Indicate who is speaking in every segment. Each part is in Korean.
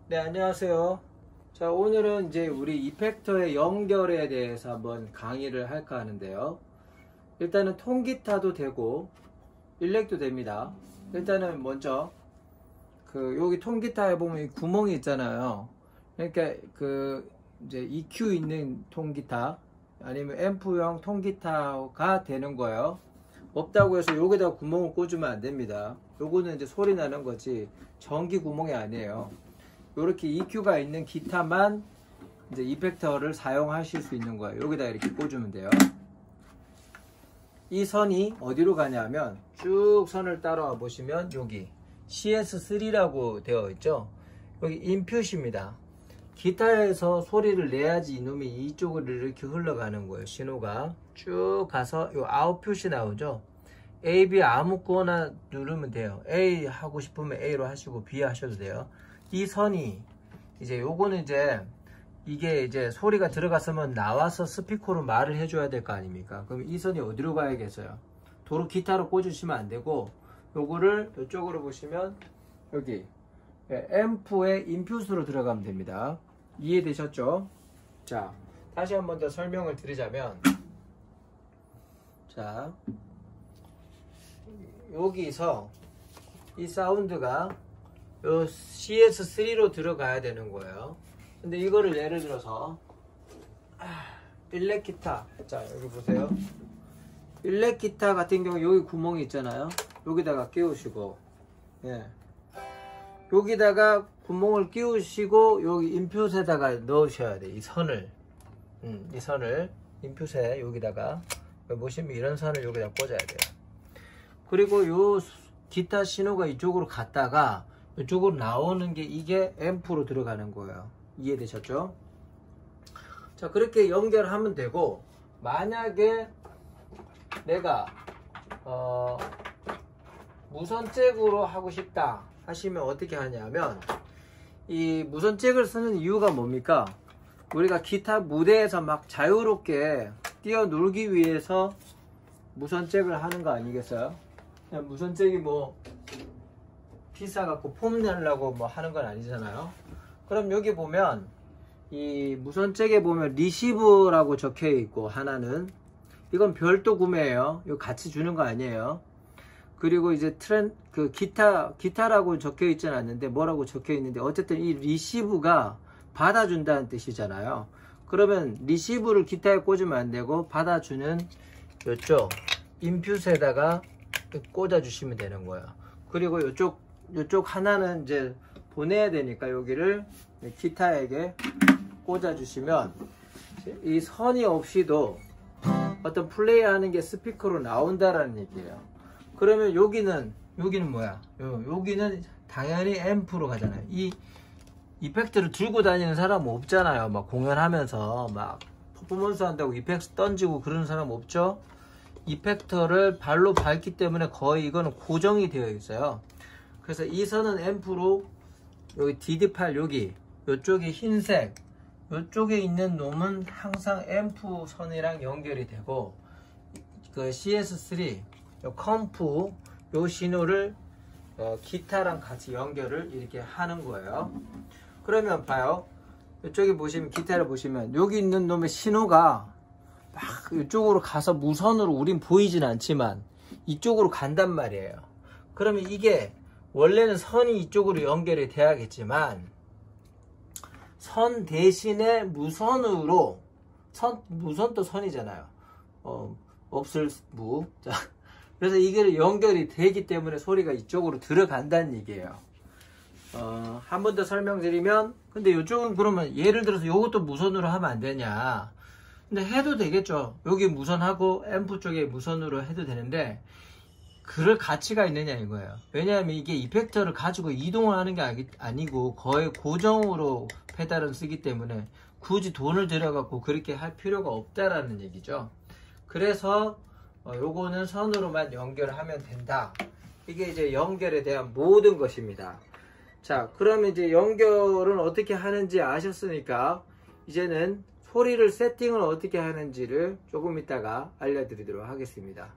Speaker 1: 네, 안녕하세요. 자, 오늘은 이제 우리 이펙터의 연결에 대해서 한번 강의를 할까 하는데요. 일단은 통기타도 되고 일렉도 됩니다. 일단은 먼저 여기 통기타에 보면 이 구멍이 있잖아요. 그러니까 이제 EQ 있는 통기타 아니면 앰프용 통기타가 되는 거예요. 없다고 해서 여기다가 구멍을 꽂으면 안 됩니다. 요거는 이제 소리 나는 거지 전기 구멍이 아니에요. 이렇게 EQ가 있는 기타만 이제 이펙터를 사용하실 수 있는 거예요. 여기다 이렇게 꽂으면 돼요. 이 선이 어디로 가냐면 쭉 선을 따라와 보시면 여기 CS3라고 되어 있죠. 여기 인풋입니다. 기타에서 소리를 내야지 이놈이 이쪽으로 이렇게 흘러가는 거예요. 신호가 쭉 가서 요 아웃풋이 나오죠. A, B 아무거나 누르면 돼요. A 하고 싶으면 A로 하시고 B 하셔도 돼요. 이 선이 이제 요거는 이게 이제 소리가 들어갔으면 나와서 스피커로 말을 해줘야 될 거 아닙니까? 그럼 이 선이 어디로 가야겠어요? 도로 기타로 꽂으시면 안 되고 요거를 이쪽으로 보시면 여기 앰프의 인풋으로 들어가면 됩니다. 이해되셨죠? 자, 다시 한 번 더 설명을 드리자면, 자, 여기서 이 사운드가 요 CS3로 들어가야 되는 거예요. 근데 이거를 예를 들어서 일렉 기타, 자 여기 보세요. 일렉 기타 같은 경우 여기 구멍이 있잖아요. 여기다가 끼우시고, 예, 여기다가 구멍을 끼우시고 여기 인풋에다가 넣으셔야 돼. 이 선을, 이 선을 인풋에 여기다가 보시면 이런 선을 여기다 꽂아야 돼요. 그리고 요 기타 신호가 이쪽으로 갔다가 이쪽으로 나오는 게 이게 앰프로 들어가는 거예요. 이해되셨죠? 자, 그렇게 연결하면 되고, 만약에 내가 무선 잭으로 하고 싶다 하시면 어떻게 하냐면, 이 무선 잭을 쓰는 이유가 뭡니까? 우리가 기타 무대에서 막 자유롭게 뛰어놀기 위해서 무선 잭을 하는 거 아니겠어요? 그냥 무선 잭이 뭐 비싸갖고 폼 내려고 뭐 하는 건 아니잖아요. 그럼 여기 보면 이 무선 잭에 보면 리시브라고 적혀 있고, 하나는 이건 별도 구매예요. 이거 같이 주는 거 아니에요. 그리고 이제 기타라고 적혀 있지는 않는데 뭐라고 적혀 있는데, 어쨌든 이 리시브가 받아준다는 뜻이잖아요. 그러면 리시브를 기타에 꽂으면 안 되고 받아주는 이쪽 인풋에다가 꽂아 주시면 되는 거예요. 그리고 이쪽 하나는 이제 보내야 되니까 여기를 기타에게 꽂아 주시면 이 선이 없이도 어떤 플레이 하는 게 스피커로 나온다라는 얘기예요. 그러면 여기는 뭐야? 여기는 당연히 앰프로 가잖아요. 이 이펙트를 들고 다니는 사람 없잖아요. 막 공연하면서 막 퍼포먼스 한다고 이펙트 던지고 그러는 사람 없죠? 이펙터를 발로 밟기 때문에 거의 이거는 고정이 되어 있어요. 그래서 이 선은 앰프로, 여기 DD8 여기 이쪽이 흰색, 이쪽에 있는 놈은 항상 앰프 선이랑 연결이 되고, 그 CS3 요 컴프 요 신호를 기타랑 같이 연결을 이렇게 하는 거예요. 그러면 봐요. 이쪽에 보시면, 기타를 보시면 여기 있는 놈의 신호가 막 이쪽으로 가서 무선으로 우린 보이진 않지만 이쪽으로 간단 말이에요. 그러면 이게 원래는 선이 이쪽으로 연결이 돼야겠지만 선 대신에 무선으로, 무선도 선이잖아요. 없을 무. 자, 그래서 이게 연결이 되기 때문에 소리가 이쪽으로 들어간다는 얘기예요. 한 번 더 설명드리면, 근데 이쪽은 그러면 예를 들어서 이것도 무선으로 하면 안 되냐? 근데 해도 되겠죠. 여기 무선하고 앰프 쪽에 무선으로 해도 되는데 그럴 가치가 있느냐 이거예요. 왜냐하면 이게 이펙터를 가지고 이동을 하는 게 아니고 거의 고정으로 페달을 쓰기 때문에 굳이 돈을 들여갖고 그렇게 할 필요가 없다라는 얘기죠. 그래서 요거는 선으로만 연결하면 된다. 이게 이제 연결에 대한 모든 것입니다. 자, 그러면 이제 연결은 어떻게 하는지 아셨으니까 이제는 소리를 세팅을 어떻게 하는지를 조금 이따가 알려드리도록 하겠습니다.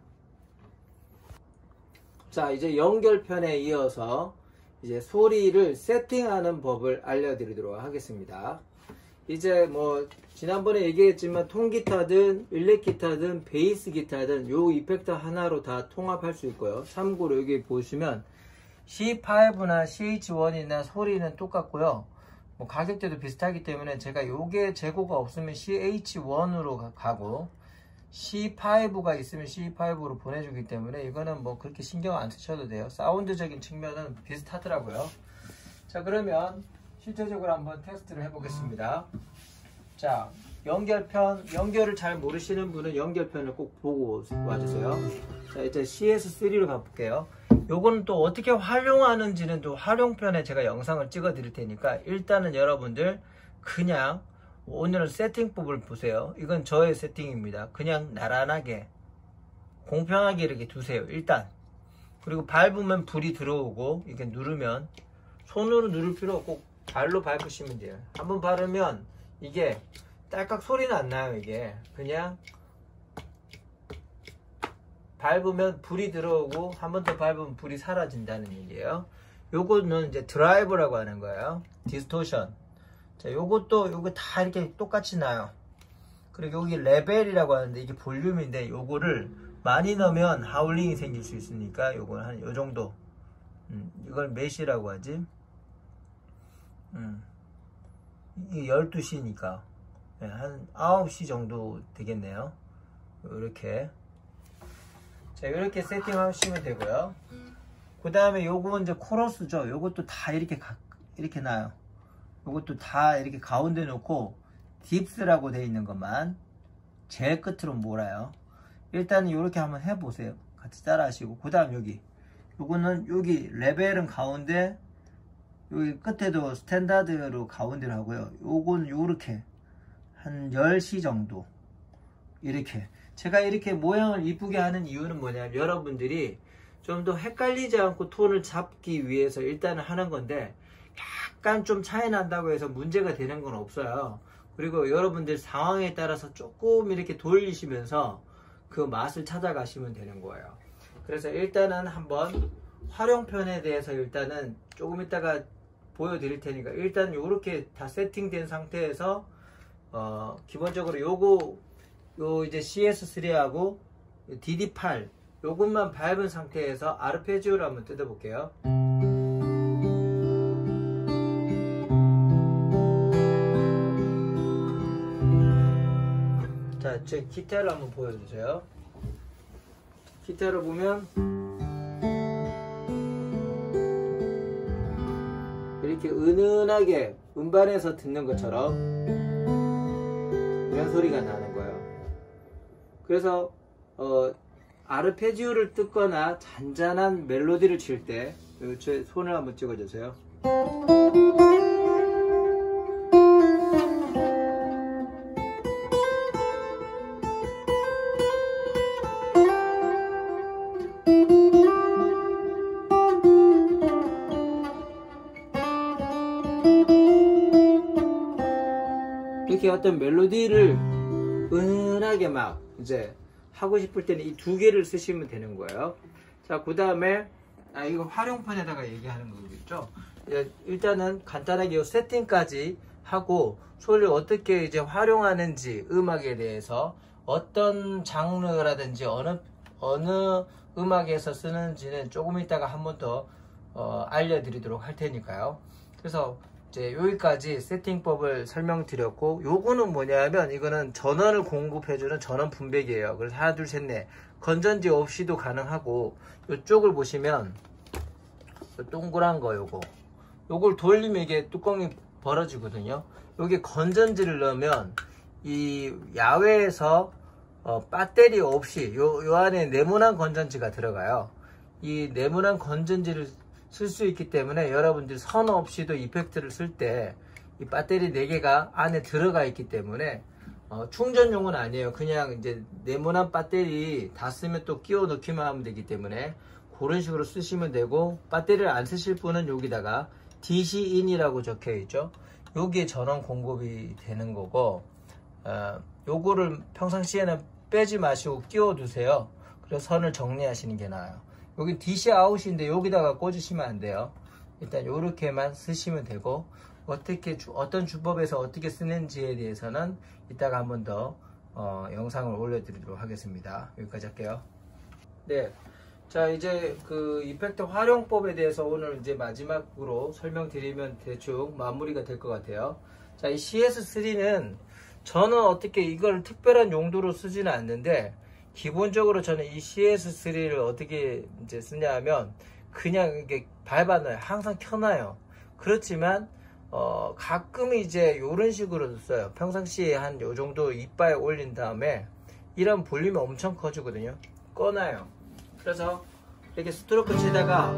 Speaker 1: 자, 이제 연결편에 이어서 이제 소리를 세팅하는 법을 알려드리도록 하겠습니다. 이제 뭐 지난번에 얘기했지만 통기타든 일렉기타든 베이스 기타든 요 이펙터 하나로 다 통합할 수 있고요. 참고로 여기 보시면 C5나 CH1이나 소리는 똑같고요. 뭐 가격대도 비슷하기 때문에 제가 요게 재고가 없으면 CH1으로 가고 C5가 있으면 C5로 보내주기 때문에 이거는 뭐 그렇게 신경 안 쓰셔도 돼요. 사운드적인 측면은 비슷하더라고요. 자, 그러면 실제적으로 한번 테스트를 해보겠습니다. 자, 연결을 잘 모르시는 분은 연결편을 꼭 보고 와주세요. 자, 이제 CS3로 가볼게요. 요거는 또 어떻게 활용하는지는 또 활용편에 제가 영상을 찍어 드릴 테니까 일단은 여러분들 그냥 오늘 세팅법을 보세요. 이건 저의 세팅입니다. 그냥 나란하게 공평하게 이렇게 두세요. 일단. 그리고 밟으면 불이 들어오고 이렇게 누르면 손으로 누를 필요 없고 발로 밟으시면 돼요. 한번 밟으면 이게 딸깍 소리는 안 나요. 이게 그냥 밟으면 불이 들어오고 한 번 더 밟으면 불이 사라진다는 얘기예요. 요거는 이제 드라이브라고 하는 거예요. 디스토션. 자, 요거 다 이렇게 똑같이 나요. 그리고 여기 레벨이라고 하는데 이게 볼륨인데 요거를 많이 넣으면 하울링이 생길 수 있으니까 요거는 한 요 정도. 이걸 몇이라고 하지? 이게 12시니까 한 9시 정도 되겠네요. 이렇게. 자, 이렇게 세팅하시면 되고요. 그 다음에 요거는 이제 코러스죠. 요것도 다 이렇게 나요. 요것도 다 이렇게 가운데 놓고 딥스라고 되어 있는 것만 제일 끝으로 몰아요. 일단은 이렇게 한번 해보세요. 같이 따라 하시고. 그 다음 요거는 여기 레벨은 가운데, 여기 끝에도 스탠다드로 가운데로 하고요. 요건 요렇게 한 10시 정도 이렇게. 제가 이렇게 모양을 이쁘게 하는 이유는 뭐냐면 여러분들이 좀 더 헷갈리지 않고 톤을 잡기 위해서 일단은 하는 건데 약간 좀 차이 난다고 해서 문제가 되는 건 없어요. 그리고 여러분들 상황에 따라서 조금 이렇게 돌리시면서 그 맛을 찾아가시면 되는 거예요. 그래서 일단은 한번 활용편에 대해서 일단은 조금 이따가 보여드릴 테니까 일단 요렇게 다 세팅된 상태에서 기본적으로 요 이제 CS3하고 DD8 요것만 밟은 상태에서 아르페지오를 한번 뜯어볼게요. 자, 제 기타를 한번 보여주세요. 기타를 보면 이렇게 은은하게 음반에서 듣는 것처럼 이런 소리가 나는 거예요. 그래서 아르페지오를 뜯거나 잔잔한 멜로디를 칠 때 제 손을 한번 찍어주세요. 이렇게 어떤 멜로디를 은은하게 막 이제 하고 싶을 때는 이 두 개를 쓰시면 되는 거예요. 자, 그 다음에 이거 활용편에다가 얘기하는 거겠죠. 일단은 간단하게 이 세팅까지 하고 소리를 어떻게 이제 활용하는지 음악에 대해서 어떤 장르라든지 어느 음악에서 쓰는지는 조금 이따가 한 번 더 알려드리도록 할 테니까요. 그래서 이제 여기까지 세팅법을 설명드렸고, 요거는 뭐냐면 이거는 전원을 공급해주는 전원 분배기예요. 그래서 하나 둘 셋 넷 건전지 없이도 가능하고, 요쪽을 보시면 동그란 거 요걸 돌리면 이게 뚜껑이 벌어지거든요. 여기 건전지를 넣으면 이 야외에서 배터리 없이 요 안에 네모난 건전지가 들어가요. 이 네모난 건전지를 쓸 수 있기 때문에 여러분들 선 없이도 이펙트를 쓸 때 이 배터리 4개가 안에 들어가 있기 때문에 충전용은 아니에요. 그냥 이제 네모난 배터리 다 쓰면 또 끼워 넣기만 하면 되기 때문에 그런 식으로 쓰시면 되고, 배터리를 안 쓰실 분은 여기다가 DC-in이라고 적혀 있죠. 여기에 전원 공급이 되는 거고, 요거를 평상시에는 빼지 마시고 끼워 두세요. 그래서 선을 정리하시는 게 나아요. 여기 DC 아웃인데 여기다가 꽂으시면 안 돼요. 일단 요렇게만 쓰시면 되고, 어떤 주법에서 어떻게 쓰는지에 대해서는 이따가 한 번 더 영상을 올려드리도록 하겠습니다. 여기까지 할게요. 네. 자, 이제 그 이펙트 활용법에 대해서 오늘 이제 마지막으로 설명드리면 대충 마무리가 될 것 같아요. 자, 이 CS3는 저는 어떻게 이걸 특별한 용도로 쓰지는 않는데, 기본적으로 저는 이 CS3를 어떻게 이제 쓰냐 하면, 그냥 이게 밟아놔요. 항상 켜놔요. 그렇지만, 가끔 이제 요런 식으로 써요. 평상시에 한 요 정도 이빨 올린 다음에, 이런 볼륨이 엄청 커지거든요. 꺼놔요. 그래서 이렇게 스트로크 치다가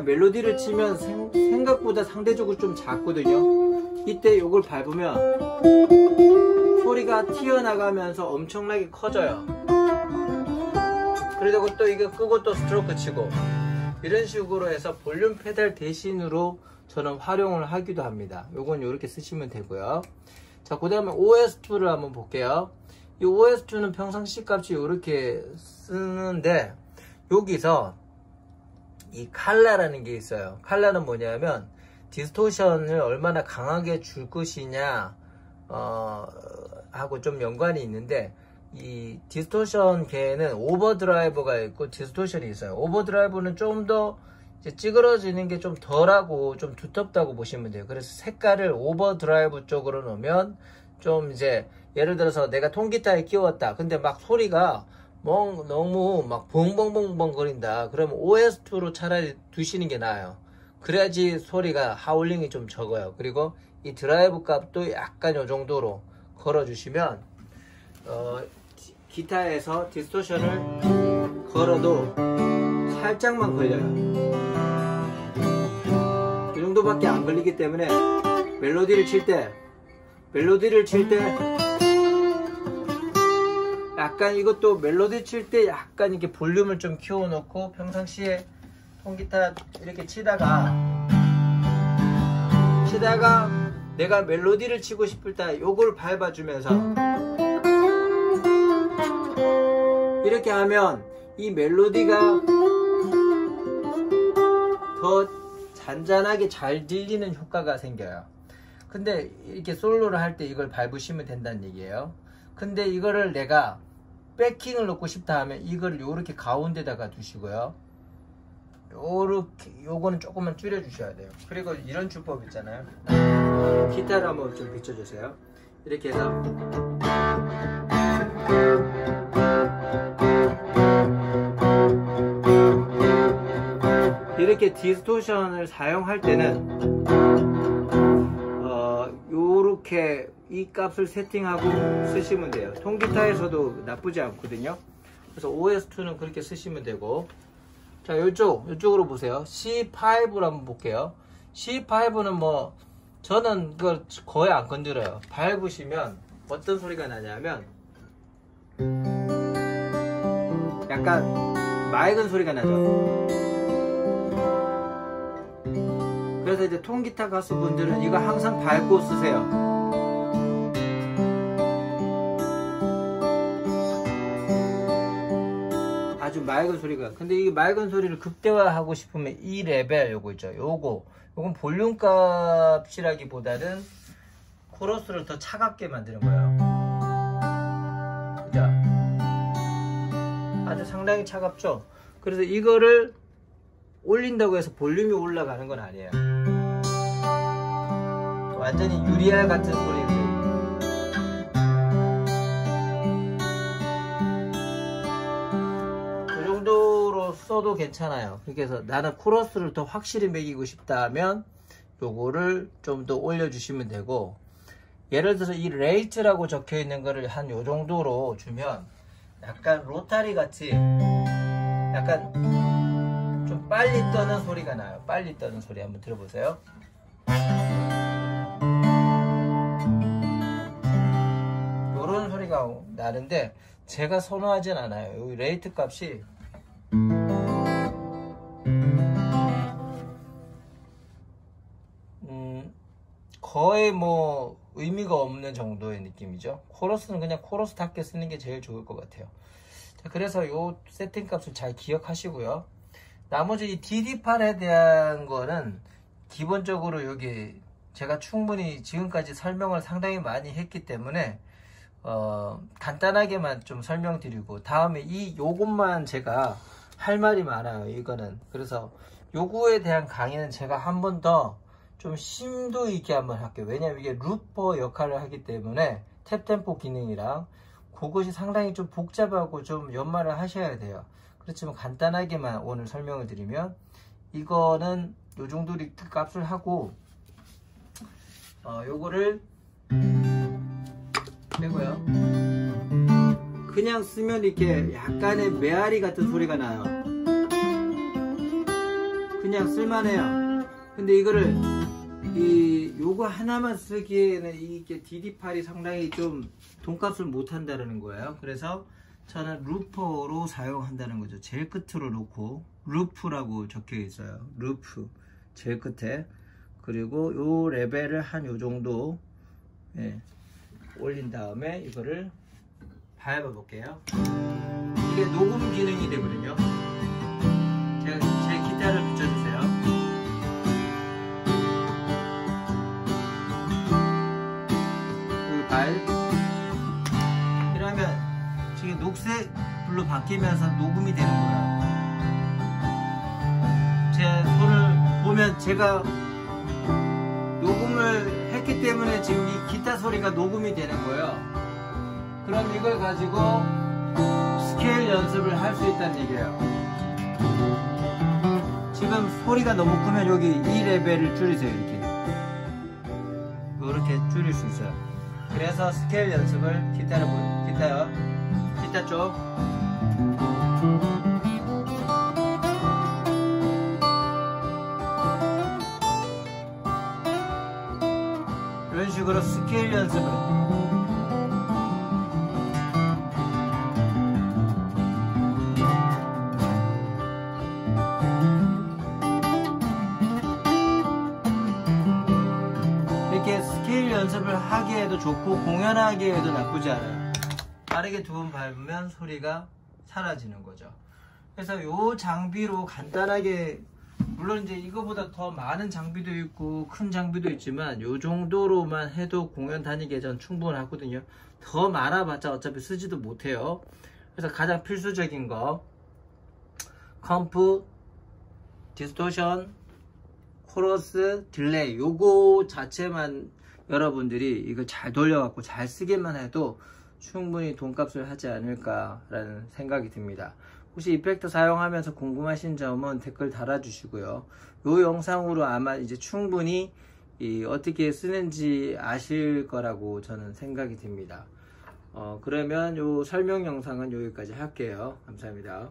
Speaker 1: 멜로디를 치면 생각보다 상대적으로 좀 작거든요. 이때 요걸 밟으면 소리가 튀어나가면서 엄청나게 커져요. 그리고 또 이거 끄고 또 스트로크 치고, 이런 식으로 해서 볼륨 페달 대신으로 저는 활용을 하기도 합니다. 요건 요렇게 쓰시면 되고요. 자, 그 다음에 OS2를 한번 볼게요. 이 OS2는 평상시 값이 이렇게 쓰는데, 여기서 이 칼라라는 게 있어요. 칼라는 뭐냐면 디스토션을 얼마나 강하게 줄 것이냐 하고 좀 연관이 있는데, 이 디스토션 계에는 오버드라이브가 있고 디스토션이 있어요. 오버드라이브는 좀 더 찌그러지는 게 좀 덜하고 좀 두텁다고 보시면 돼요. 그래서 색깔을 오버드라이브 쪽으로 놓으면 좀 이제, 예를 들어서 내가 통기타에 끼웠다. 근데 막 소리가 너무 막 벙벙벙벙 거린다. 그러면 OS2로 차라리 두시는 게 나아요. 그래야지 소리가 하울링이 좀 적어요. 그리고 이 드라이브 값도 약간 요 정도로 걸어주시면, 기타에서 디스토션을 걸어도 살짝만 걸려요. 이 정도밖에 안 걸리기 때문에 멜로디를 칠 때 약간, 이것도 멜로디 칠 때 약간 이렇게 볼륨을 좀 키워놓고, 평상시에 통기타 이렇게 치다가 내가 멜로디를 치고 싶을 때 요걸 밟아주면서 이렇게 하면 이 멜로디가 더 잔잔하게 잘 들리는 효과가 생겨요. 근데 이렇게 솔로를 할 때 이걸 밟으시면 된다는 얘기예요. 근데 이거를 내가 백킹을 넣고 싶다 하면 이걸 요렇게 가운데다가 두시고요. 요거는 조금만 줄여 주셔야 돼요. 그리고 이런 주법 있잖아요. 기타를 한번 좀 비춰주세요. 이렇게 해서 이렇게 디스토션을 사용할 때는 요렇게 이 값을 세팅하고 쓰시면 돼요. 통기타에서도 나쁘지 않거든요. 그래서 OS2는 그렇게 쓰시면 되고, 자, 요쪽으로 보세요. C5를 한번 볼게요. C5는 뭐 저는 그걸 거의 안 건드려요. 밟으시면 어떤 소리가 나냐면 약간 맑은 소리가 나죠. 그래서 이제 통기타 가수분들은 이거 항상 밟고 쓰세요. 아주 맑은 소리가. 근데 이 맑은 소리를 극대화하고 싶으면 이 레벨 요거 있죠. 요건 볼륨 값이라기보다는 코러스를 더 차갑게 만드는 거예요. 그죠? 아주 상당히 차갑죠. 그래서 이거를 올린다고 해서 볼륨이 올라가는 건 아니에요. 완전히 유리알 같은 소리고, 그 정도로 써도 괜찮아요. 그래서 나는 코러스를 더 확실히 매기고 싶다면 요거를 좀 더 올려주시면 되고, 예를 들어서 이 레이트라고 적혀 있는 거를 한 요 정도로 주면 약간 로타리 같이 약간 좀 빨리 떠는 소리가 나요. 빨리 떠는 소리 한번 들어보세요. 요런 소리가 나는데 제가 선호하진 않아요. 이 레이트 값이 거의 뭐 의미가 없는 정도의 느낌이죠. 코러스는 그냥 코러스답게 쓰는 게 제일 좋을 것 같아요. 자, 그래서 요 세팅 값을 잘 기억하시고요. 나머지 이 DD8에 대한 거는 기본적으로 여기 제가 충분히 지금까지 설명을 상당히 많이 했기 때문에 간단하게만 좀 설명드리고, 다음에 요것만 제가 할 말이 많아요. 이거는 그래서 요거에 대한 강의는 제가 한 번 더 좀 심도 있게 한번 할게요. 왜냐면 이게 루퍼 역할을 하기 때문에 탭템포 기능이랑 그것이 상당히 좀 복잡하고 좀 연말을 하셔야 돼요. 그렇지만 간단하게만 오늘 설명을 드리면, 이거는 요 정도 값을 하고 요거를 빼고요. 그냥 쓰면 이렇게 약간의 메아리 같은 소리가 나요. 그냥 쓸만해요. 근데 이거를 요거 하나만 쓰기에는 이게 DD8이 상당히 좀 돈값을 못 한다는 거예요. 그래서 저는 루퍼로 사용한다는 거죠. 제일 끝으로 놓고 루프라고 적혀 있어요. 루프 제일 끝에. 그리고 요 레벨을 한 요 정도 올린 다음에 이거를 밟아 볼게요. 이게 녹음 기능이 되거든요. 제 기타를 붙여주세요. 이러면 지금 녹색 불로 바뀌면서 녹음이 되는 거예요. 제 손을 보면 제가 녹음을 했기 때문에 지금 이 기타 소리가 녹음이 되는 거예요. 그럼 이걸 가지고 스케일 연습을 할 수 있다는 얘기예요. 지금 소리가 너무 크면 여기 이 레벨을 줄이세요. 이렇게 줄일 수 있어요. 그래서 스케일 연습을 기타 쪽 이런 식으로 스케일 연습을 이렇게 스케일 연습을 하기에도 좋고 공연하기에도 나쁘지 않아요. 빠르게 두 번 밟으면 소리가 사라지는 거죠. 그래서 요 장비로 간단하게, 물론 이제 이거보다 더 많은 장비도 있고 큰 장비도 있지만 요 정도로만 해도 공연 다니기에 전 충분하거든요. 더 많아봤자 어차피 쓰지도 못해요. 그래서 가장 필수적인 거 컴프, 디스토션, 코러스, 딜레이, 요거 자체만 여러분들이 이거 잘 돌려갖고 잘 쓰기만 해도 충분히 돈값을 하지 않을까라는 생각이 듭니다. 혹시 이펙터 사용하면서 궁금하신 점은 댓글 달아주시고요. 이 영상으로 아마 이제 충분히 어떻게 쓰는지 아실 거라고 저는 생각이 듭니다. 그러면 이 설명 영상은 여기까지 할게요. 감사합니다.